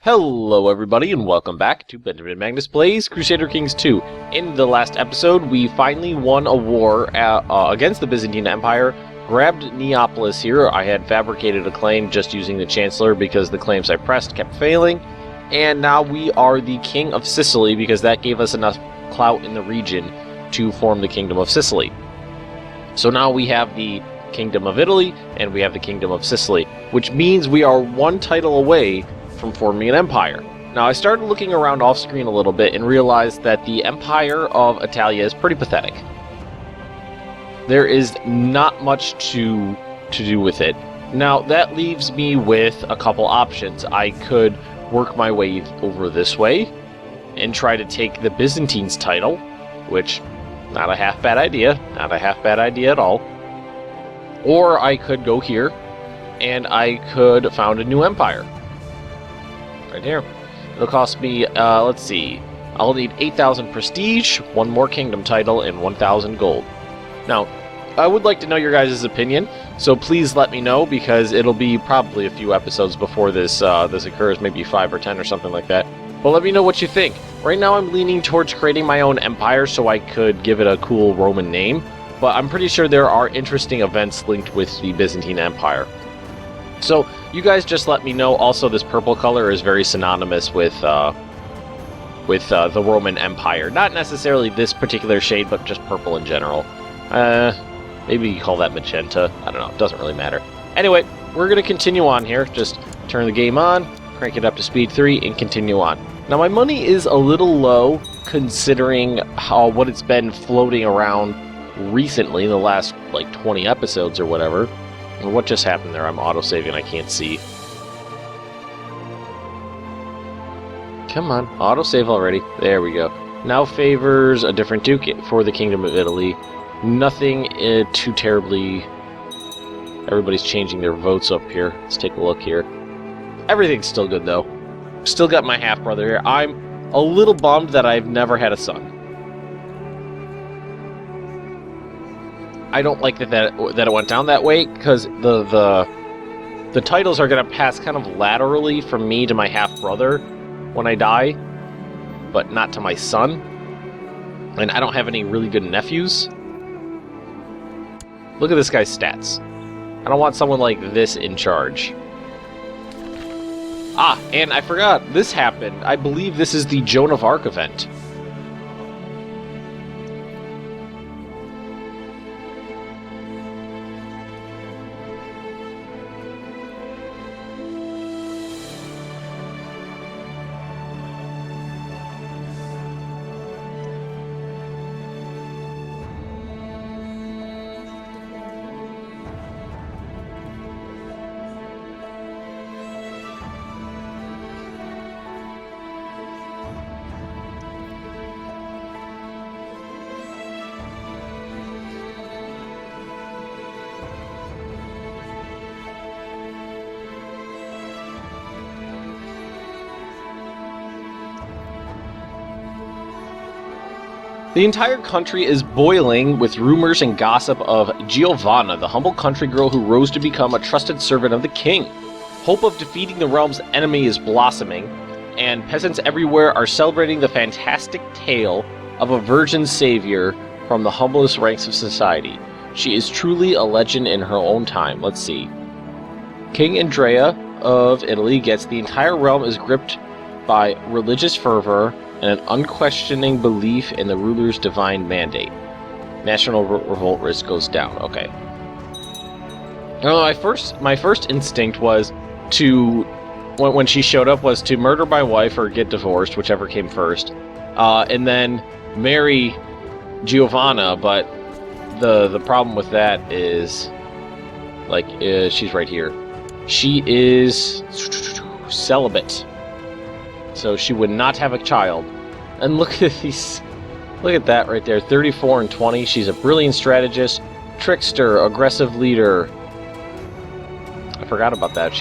Hello everybody and welcome back to Benjamin Magnus Plays Crusader Kings 2. In the last episode, we finally won a war against the Byzantine Empire, grabbed Neapolis here. I had fabricated a claim just using the Chancellor because the claims I pressed kept failing. And now we are the King of Sicily because that gave us enough clout in the region to form the Kingdom of Sicily. So now we have the Kingdom of Italy and we have the Kingdom of Sicily, which means we are one title away from forming an empire. Now, I started looking around off screen a little bit and realized that the Empire of Italia is pretty pathetic. There is not much to do with it. Now, that leaves me with a couple options. I could work my way over this way and try to take the Byzantines title, which, not a half bad idea. Not a half bad idea at all. Or I could go here and I could found a new empire. Right here. It'll cost me, let's see, I'll need 8,000 prestige, one more kingdom title, and 1,000 gold. Now, I would like to know your guys' opinion, so please let me know, because it'll be probably a few episodes before this occurs, maybe 5 or 10 or something like that. But let me know what you think. Right now I'm leaning towards creating my own empire so I could give it a cool Roman name, but I'm pretty sure there are interesting events linked with the Byzantine Empire. So, you guys just let me know. Also, this purple color is very synonymous with the Roman Empire. Not necessarily this particular shade, but just purple in general. Maybe you call that magenta. I don't know. It doesn't really matter. Anyway, we're going to continue on here. Just turn the game on, crank it up to speed 3, and continue on. Now, my money is a little low, considering what it's been floating around recently in the last, like, 20 episodes or whatever. What just happened there? I'm auto-saving, I can't see. Come on, auto-save already. There we go. Now favors a different duke for the Kingdom of Italy. Nothing too terribly... Everybody's changing their votes up here. Let's take a look here. Everything's still good, though. Still got my half-brother here. I'm a little bummed that I've never had a son. I don't like that it went down that way, because the titles are going to pass kind of laterally from me to my half-brother when I die, but not to my son. And I don't have any really good nephews. Look at this guy's stats. I don't want someone like this in charge. Ah, and I forgot, this happened. I believe this is the Joan of Arc event. The entire country is boiling with rumors and gossip of Giovanna, the humble country girl who rose to become a trusted servant of the king. Hope of defeating the realm's enemy is blossoming, and peasants everywhere are celebrating the fantastic tale of a virgin savior from the humblest ranks of society. She is truly a legend in her own time. Let's see. King Andrea of Italy gets the entire realm is gripped by religious fervor and an unquestioning belief in the ruler's divine mandate. National revolt risk goes down. Okay. My first instinct was to, when she showed up, was to murder my wife or get divorced, whichever came first, and then marry Giovanna. But the problem with that is, like, she's right here. She is celibate. So she would not have a child. And look at these. Look at that right there. 34 and 20. She's a brilliant strategist, trickster, aggressive leader. I forgot about that.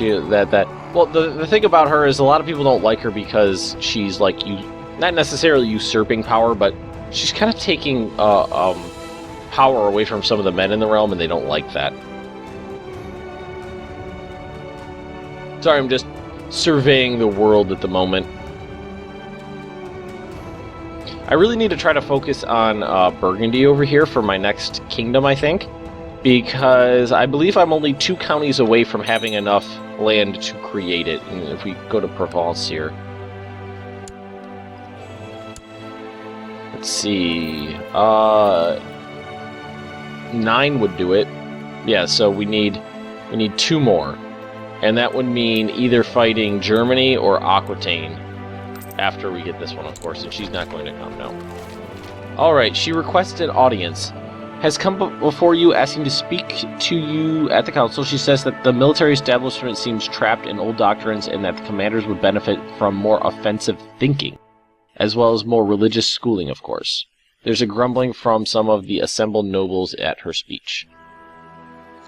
Well, the thing about her is a lot of people don't like her because she's like not necessarily usurping power, but she's kind of taking power away from some of the men in the realm, and they don't like that. Sorry, I'm just surveying the world at the moment. I really need to try to focus on Burgundy over here for my next kingdom, I think, because I believe I'm only 2 counties away from having enough land to create it. And if we go to Provence here, let's see, 9 would do it. Yeah, so we need 2 more, and that would mean either fighting Germany or Aquitaine after we get this one, of course, and she's not going to come now. Alright, she requested audience. Has come before you asking to speak to you at the council. She says that the military establishment seems trapped in old doctrines and that the commanders would benefit from more offensive thinking, as well as more religious schooling, of course. There's a grumbling from some of the assembled nobles at her speech.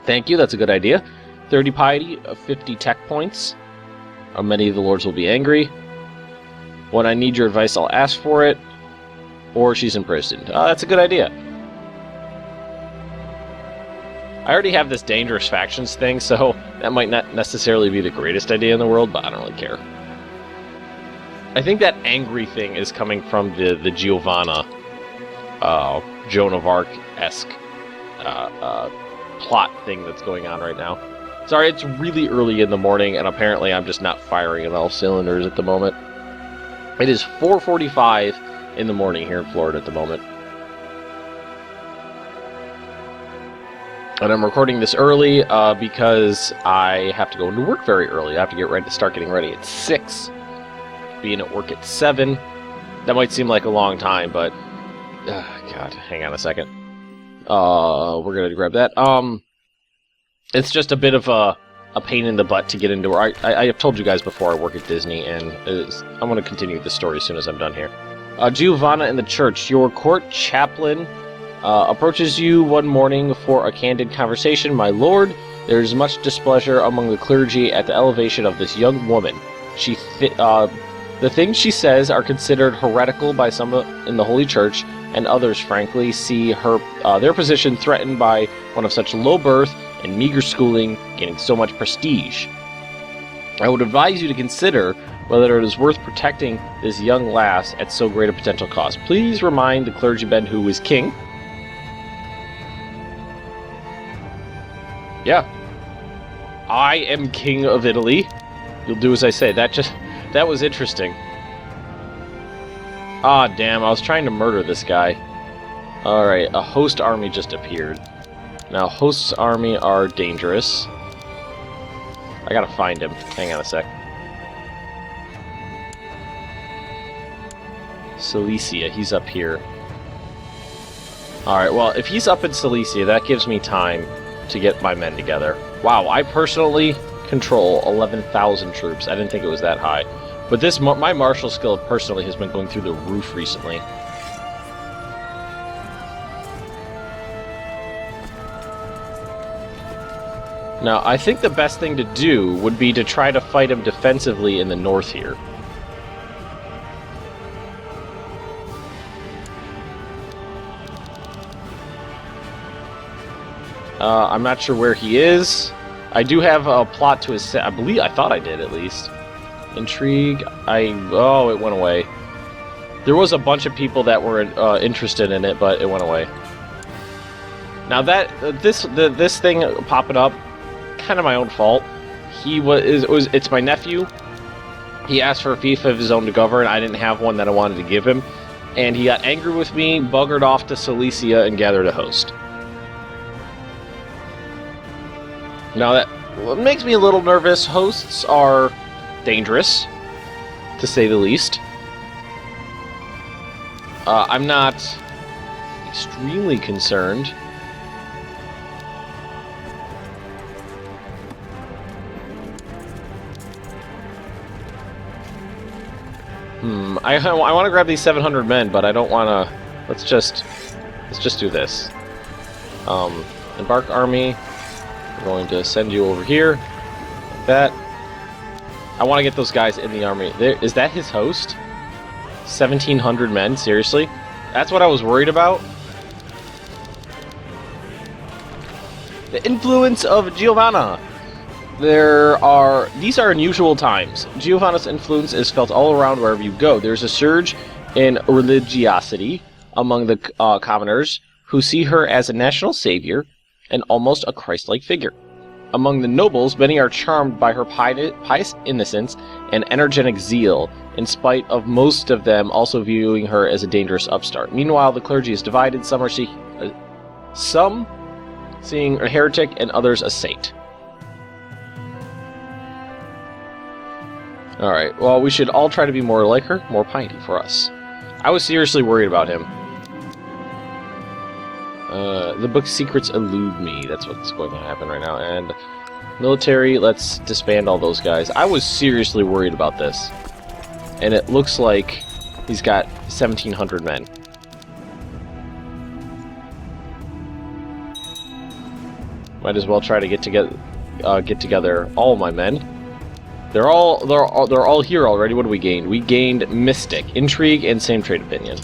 Thank you, that's a good idea. 30 piety, 50 tech points. Many of the lords will be angry. When I need your advice, I'll ask for it. Or she's imprisoned. That's a good idea. I already have this dangerous factions thing, so that might not necessarily be the greatest idea in the world, but I don't really care. I think that angry thing is coming from the Giovanna, Joan of Arc-esque plot thing that's going on right now. Sorry, it's really early in the morning, and apparently I'm just not firing on all cylinders at the moment. It is 4:45 in the morning here in Florida at the moment. And I'm recording this early because I have to go into work very early. I have to start getting ready at 6. Being at work at 7. That might seem like a long time, but... God, hang on a second. We're going to grab that. It's just a bit of a pain in the butt to get into work. I have told you guys before I work at Disney, and I'm going to continue the story as soon as I'm done here. Giovanna in the church. Your court chaplain approaches you one morning for a candid conversation. My lord, there is much displeasure among the clergy at the elevation of this young woman. The things she says are considered heretical by some in the Holy Church, and others, frankly, see their position threatened by one of such low birth and meager schooling gaining so much prestige. I would advise you to consider whether it is worth protecting this young lass at so great a potential cost. Please remind the clergyman who is king. Yeah. I am king of Italy. You'll do as I say. That was interesting. Ah, damn, I was trying to murder this guy. Alright, a host army just appeared. Now, hosts army are dangerous. I gotta find him. Hang on a sec. Silesia, he's up here. Alright, well, if he's up in Silesia, that gives me time to get my men together. Wow, I personally control 11,000 troops. I didn't think it was that high. But my martial skill personally has been going through the roof recently. Now, I think the best thing to do would be to try to fight him defensively in the north here. I'm not sure where he is. I do have a plot to his set. I thought I did, at least. Intrigue. Oh, it went away. There was a bunch of people that were interested in it, but it went away. Now this thing popping up, kind of my own fault. It's my nephew. He asked for a fief of his own to govern. I didn't have one that I wanted to give him, and he got angry with me, buggered off to Silesia, and gathered a host. Now that makes me a little nervous. Hosts are dangerous, to say the least. I'm not extremely concerned. I want to grab these 700 men, but I don't want to. Let's just do this. Embark army. We're going to send you over here, like that. I want to get those guys in the army. Is that his host? 1,700 men? Seriously? That's what I was worried about? The influence of Giovanna! These are unusual times. Giovanna's influence is felt all around wherever you go. There's a surge in religiosity among the commoners who see her as a national savior and almost a Christ-like figure. Among the nobles, many are charmed by her pious innocence and energetic zeal, in spite of most of them also viewing her as a dangerous upstart. Meanwhile, the clergy is divided. Some seeing a heretic and others a saint. Alright, well, we should all try to be more like her, more piety for us. I was seriously worried about him. The book's secrets elude me. That's what's going to happen right now. And military, let's disband all those guys. I was seriously worried about this. And it looks like he's got 1,700 men. Might as well try to get together all my men. They're all here already. What do we gain? We gained Mystic, Intrigue, and Same Trade Opinion.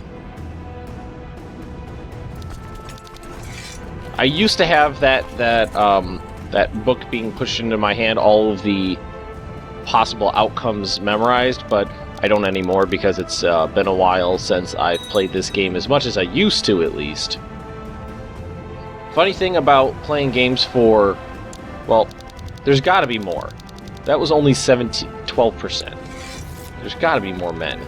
I used to have that book being pushed into my hand, all of the possible outcomes memorized, but I don't anymore because it's been a while since I've played this game as much as I used to, at least. Funny thing about playing games for, well, there's got to be more. That was only 12%. There's got to be more men.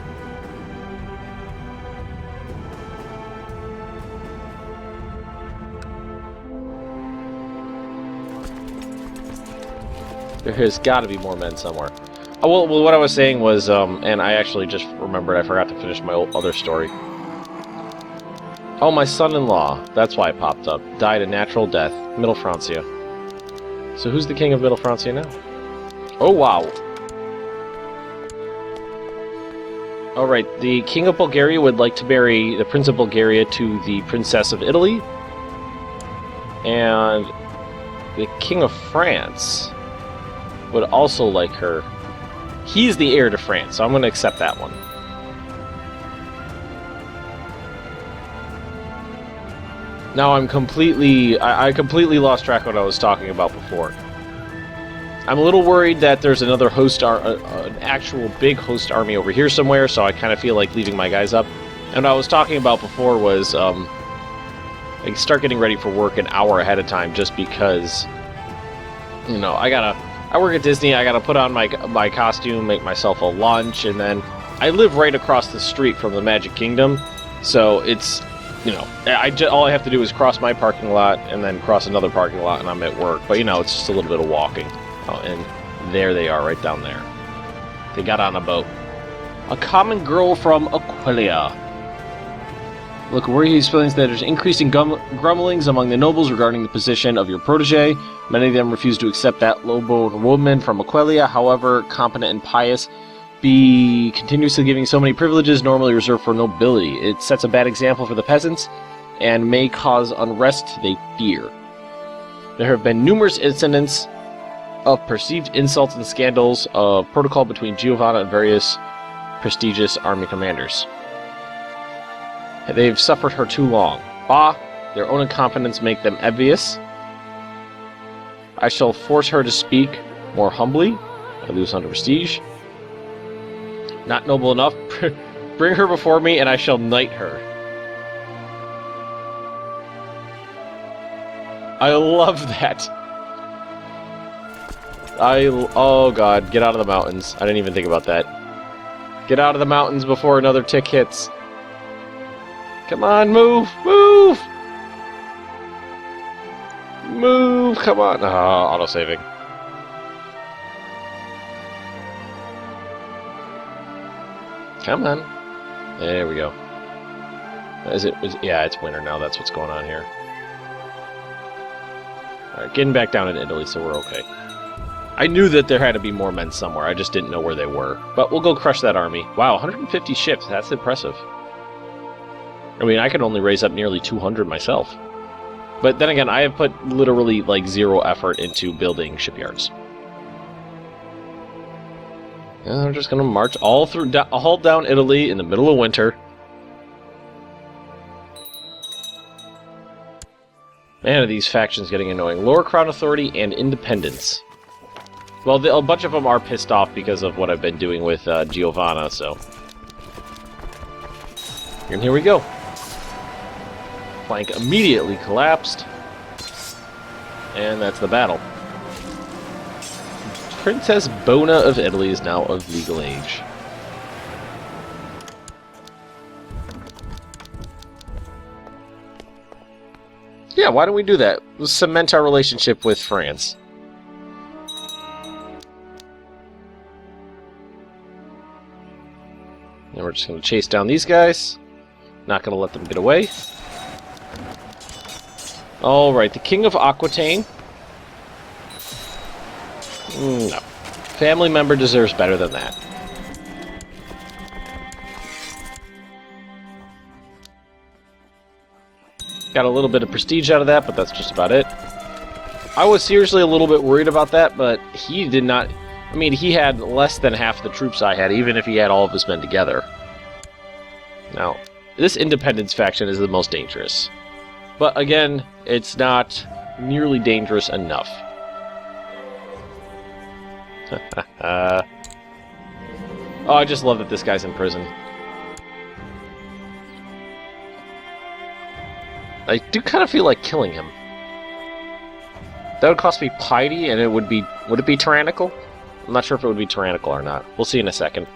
There has got to be more men somewhere. Oh, well, what I was saying was, and I actually just remembered I forgot to finish my other story. Oh, my son-in-law. That's why it popped up. Died a natural death. Middle Francia. So who's the king of Middle Francia now? Oh, wow. Alright, the king of Bulgaria would like to marry the prince of Bulgaria to the princess of Italy. And the king of France would also like her. He's the heir to France, so I'm going to accept that one. Now I'm completely... I completely lost track of what I was talking about before. I'm a little worried that there's another host... an actual big host army over here somewhere, so I kind of feel like leaving my guys up. And what I was talking about before was... I start getting ready for work an hour ahead of time just because... You know, I work at Disney, I gotta put on my costume, make myself a lunch, and then I live right across the street from the Magic Kingdom, so it's, you know, all I have to do is cross my parking lot and then cross another parking lot and I'm at work, but you know, it's just a little bit of walking. Oh, and there they are, right down there. They got on a boat. A common girl from Aquileia. Look, where he's feeling that there's increasing grumblings among the nobles regarding the position of your protege. Many of them refuse to accept that low-born woman from Aquileia, however competent and pious, be continuously giving so many privileges normally reserved for nobility. It sets a bad example for the peasants, and may cause unrest they fear. There have been numerous incidents of perceived insults and scandals of protocol between Giovanna and various prestigious army commanders. They've suffered her too long. Bah, their own incompetence make them envious. I shall force her to speak more humbly. I lose 100 prestige. Not noble enough. Bring her before me and I shall knight her. I love that. Oh god, get out of the mountains. I didn't even think about that. Get out of the mountains before another tick hits. Come on, move! Move! Move! Come on! Auto-saving. Come on. There we go. Yeah, it's winter now. That's what's going on here. Alright, getting back down in Italy, so we're okay. I knew that there had to be more men somewhere. I just didn't know where they were. But we'll go crush that army. Wow, 150 ships. That's impressive. I mean, I can only raise up nearly 200 myself. But then again, I have put literally, like, 0 effort into building shipyards. And I'm just going to march all down Italy in the middle of winter. Man, are these factions getting annoying. Lower Crown Authority and Independence. Well, a bunch of them are pissed off because of what I've been doing with Giovanna, so... And here we go. Flank immediately collapsed. And that's the battle. Princess Bona of Italy is now of legal age. Yeah, why don't we do that? We'll cement our relationship with France. And we're just going to chase down these guys. Not going to let them get away. Alright, the King of Aquitaine. No. Family member deserves better than that. Got a little bit of prestige out of that, but that's just about it. I was seriously a little bit worried about that, but he did not... I mean, he had less than half the troops I had, even if he had all of his men together. Now, this independence faction is the most dangerous. But again, it's not nearly dangerous enough. Oh, I just love that this guy's in prison. I do kind of feel like killing him. That would cost me piety, and it would be... Would it be tyrannical? I'm not sure if it would be tyrannical or not. We'll see in a second.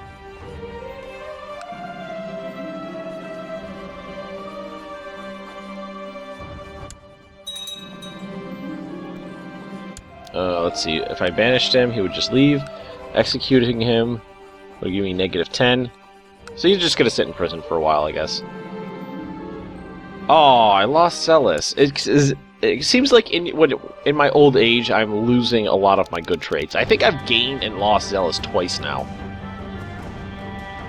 Let's see. If I banished him, he would just leave. Executing him would give me -10. So he's just going to sit in prison for a while, I guess. Oh, I lost Celis. It seems like in my old age, I'm losing a lot of my good traits. I think I've gained and lost Zealous twice now.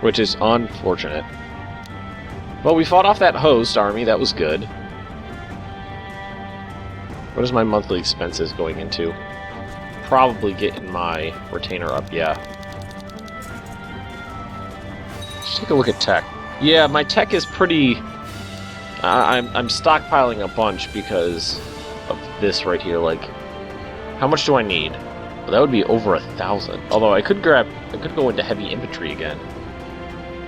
Which is unfortunate. Well, we fought off that host army. That was good. What is my monthly expenses going into? Probably getting my retainer up, yeah. Let's take a look at tech. Yeah, my tech is pretty... I'm stockpiling a bunch because of this right here. Like, how much do I need? Well, that would be over 1,000. Although I could go into heavy infantry again.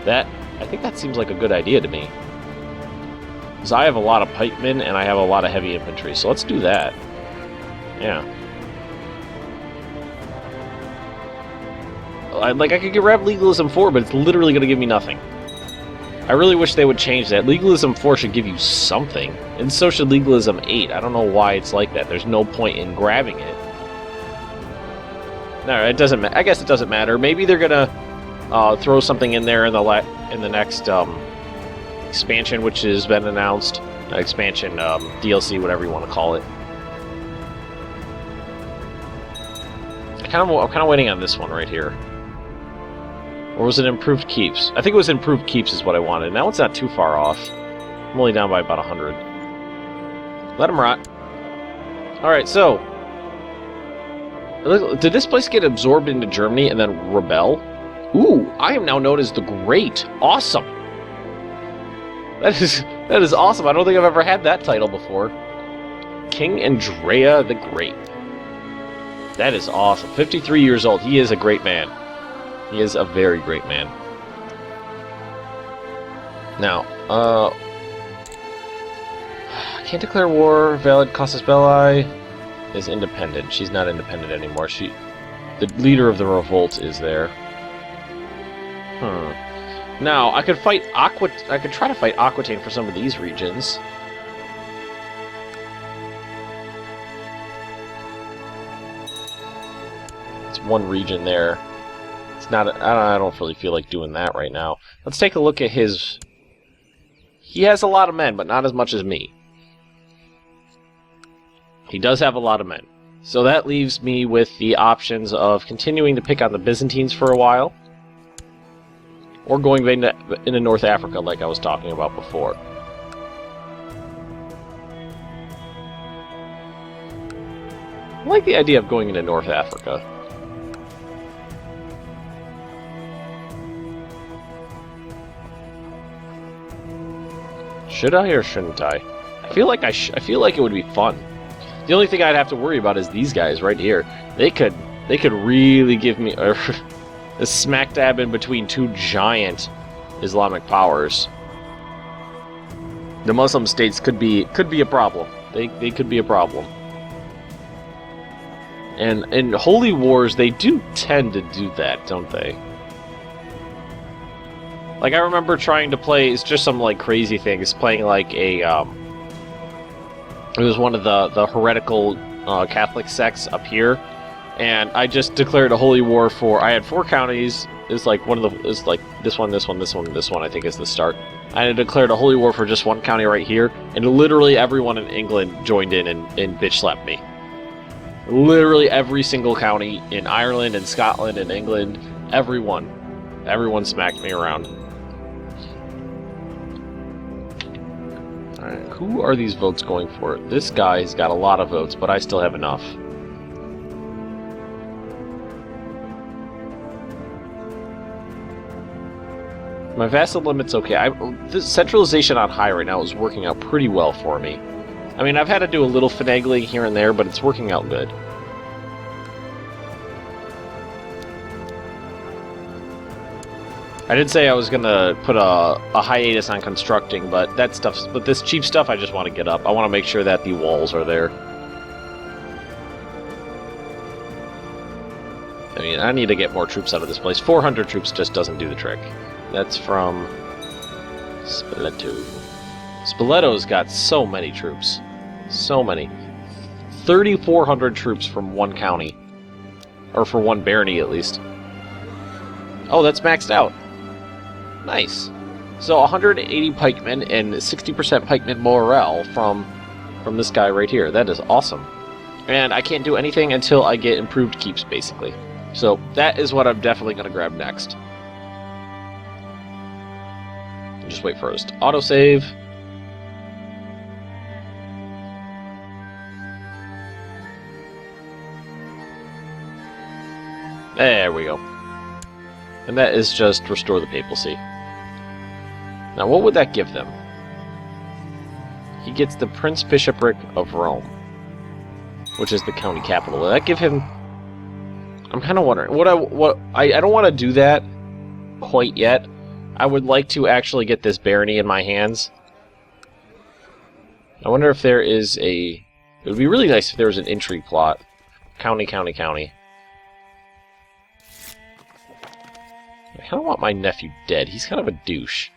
I think that seems like a good idea to me. Because I have a lot of pikemen and I have a lot of heavy infantry, so let's do that. Yeah. I could grab Legalism 4, but it's literally going to give me nothing. I really wish they would change that. Legalism 4 should give you something, and so should Legalism 8. I don't know why it's like that. There's no point in grabbing it. No, it doesn't. I guess it doesn't matter. Maybe they're gonna throw something in there in the next expansion, which has been announced. Expansion, DLC, whatever you want to call it. I'm kind of waiting on this one right here. Or was it Improved Keeps? I think it was Improved Keeps is what I wanted. Now it's not too far off. I'm only down by about 100. Let him rot. Alright, so... Did this place get absorbed into Germany and then rebel? Ooh, I am now known as the Great. Awesome! That is awesome. I don't think I've ever had that title before. King Andrea the Great. That is awesome. 53 years old. He is a great man. He is a very great man. Now, can't declare war. Valid casus belli is independent. She's not independent anymore. The leader of the revolt is there. Now, I could fight I could try to fight Aquitaine for some of these regions. It's one region there. It's not. I don't really feel like doing that right now. Let's take a look at his. He has a lot of men, but not as much as me. He does have a lot of men. So that leaves me with the options of continuing to pick on the Byzantines for a while, or going into North Africa like I was talking about before. I like the idea of going into North Africa. Should I or shouldn't I? I feel like it would be fun. The only thing I'd have to worry about is these guys right here. They could They could really give me a smack dab in between two giant Islamic powers. The Muslim states could be a problem. They could be a problem. And in holy wars, they do tend to do that, don't they? Like, I remember trying to play, it's just some, like, crazy things, playing, like, a, it was one of the heretical Catholic sects up here, and I just declared a holy war for, I had 4 counties, it's like one of the, it's like this one, I think is the start. I declared a holy war for just one county right here, and literally everyone in England joined in and bitch slapped me. Literally every single county in Ireland and Scotland and England, everyone smacked me around. Alright, who are these votes going for? This guy's got a lot of votes, but I still have enough. My vassal limit's okay. The centralization on high right now is working out pretty well for me. I mean, I've had to do a little finagling here and there, but it's working out good. I did say I was gonna put a hiatus on constructing, but this cheap stuff I just want to get up. I want to make sure that the walls are there. I mean, I need to get more troops out of this place. 400 troops just doesn't do the trick. That's from Spoleto. Spoleto's got so many troops. So many. 3,400 troops from one county. Or for one barony, at least. Oh, that's maxed out. Nice. So 180 pikemen and 60% pikeman morale from this guy right here. That is awesome. And I can't do anything until I get improved keeps, basically. So that is what I'm definitely going to grab next. Just wait first. Autosave. There we go. And that is just restore the papacy. Now, what would that give them? He gets the Prince Bishopric of Rome, which is the county capital. Will that give him? I'm kind of wondering. I don't want to do that quite yet. I would like to actually get this barony in my hands. I wonder if there is a... It would be really nice if there was an intrigue plot. County, county, county. I kind of want my nephew dead. He's kind of a douche.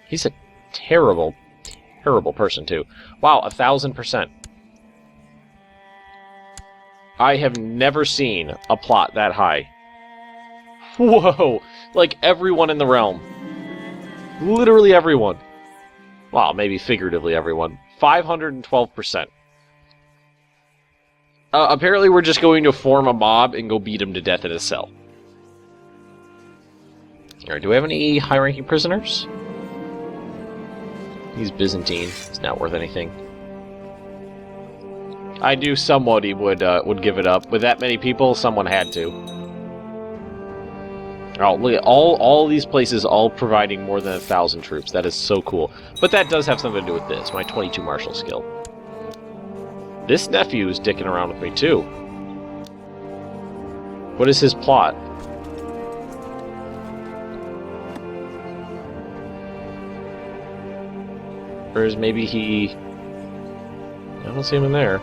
He's a terrible, terrible person, too. Wow, 1,000%. I have never seen a plot that high. Whoa! Like, everyone in the realm. Literally everyone. Well, maybe figuratively everyone. 512%. Apparently we're just going to form a mob and go beat him to death in a cell. Alright, do we have any high-ranking prisoners? He's Byzantine. It's not worth anything. I knew somebody would give it up. With that many people, someone had to. Oh, look at all these places, all providing more than 1,000 troops. That is so cool. But that does have something to do with this, my 22 martial skill. This nephew is dicking around with me, too. What is his plot? Or is maybe he... I don't see him in there.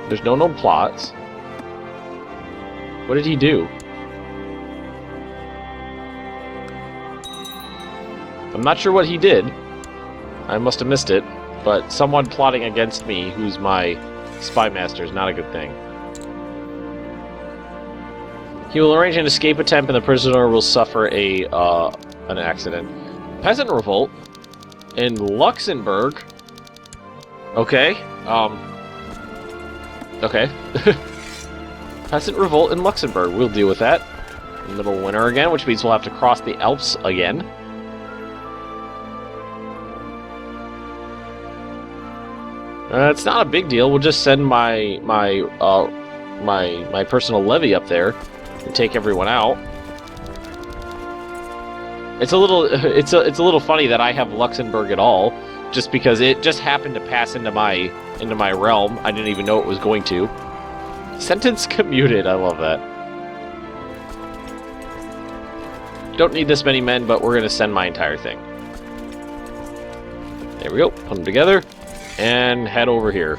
There's no known plots. What did he do? I'm not sure what he did. I must have missed it. But someone plotting against me, who's my spy master, is not a good thing. He will arrange an escape attempt and the prisoner will suffer an accident. Peasant revolt in Luxembourg. Okay. Okay. Peasant revolt in Luxembourg. We'll deal with that. Middle winter again, which means we'll have to cross the Alps again. It's not a big deal. We'll just send my personal levy up there and take everyone out. It's a little funny that I have Luxembourg at all, just because it just happened to pass into my realm. I didn't even know it was going to. Sentence commuted. I love that. Don't need this many men, but we're going to send my entire thing. There we go. Put them together. And head over here.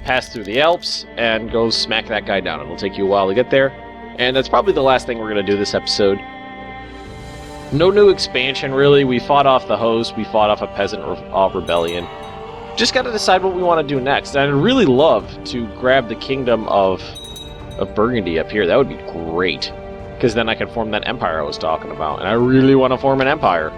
Pass through the Alps and go smack that guy down. It'll take you a while to get there. And that's probably the last thing we're going to do this episode. No new expansion, really. We fought off the host. We fought off a peasant rebellion. Just got to decide what we want to do next. And I'd really love to grab the Kingdom of Burgundy up here. That would be great. Because then I can form that empire I was talking about. And I really want to form an empire.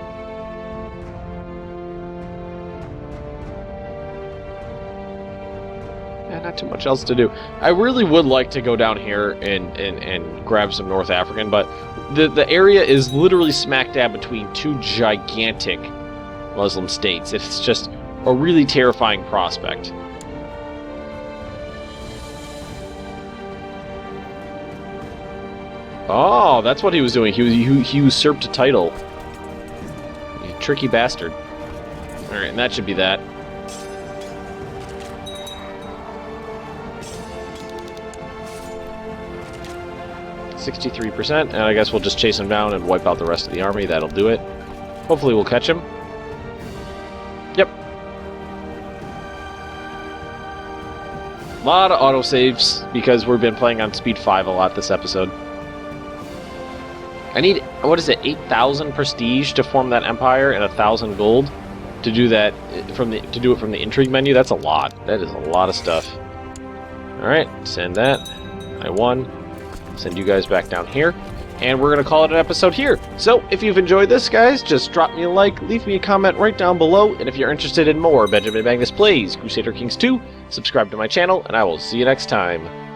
Yeah, not too much else to do. I really would like to go down here and grab some North African, but the area is literally smack dab between two gigantic Muslim states. It's just a really terrifying prospect. Oh, that's what he was doing. He usurped a title. You tricky bastard. Alright, and that should be that. %, and I guess we'll just chase him down and wipe out the rest of the army. That'll do it. Hopefully we'll catch him. Yep. A lot of autosaves, because we've been playing on speed 5 a lot this episode. I need, what is it, 8,000 prestige to form that empire and 1,000 gold to do that from the intrigue menu. That's a lot. That is a lot of stuff. Alright, send that. I won. Send you guys back down here, and we're going to call it an episode here. So, if you've enjoyed this, guys, just drop me a like, leave me a comment right down below, and if you're interested in more Benjamin Magnus Plays Crusader Kings 2, subscribe to my channel, and I will see you next time.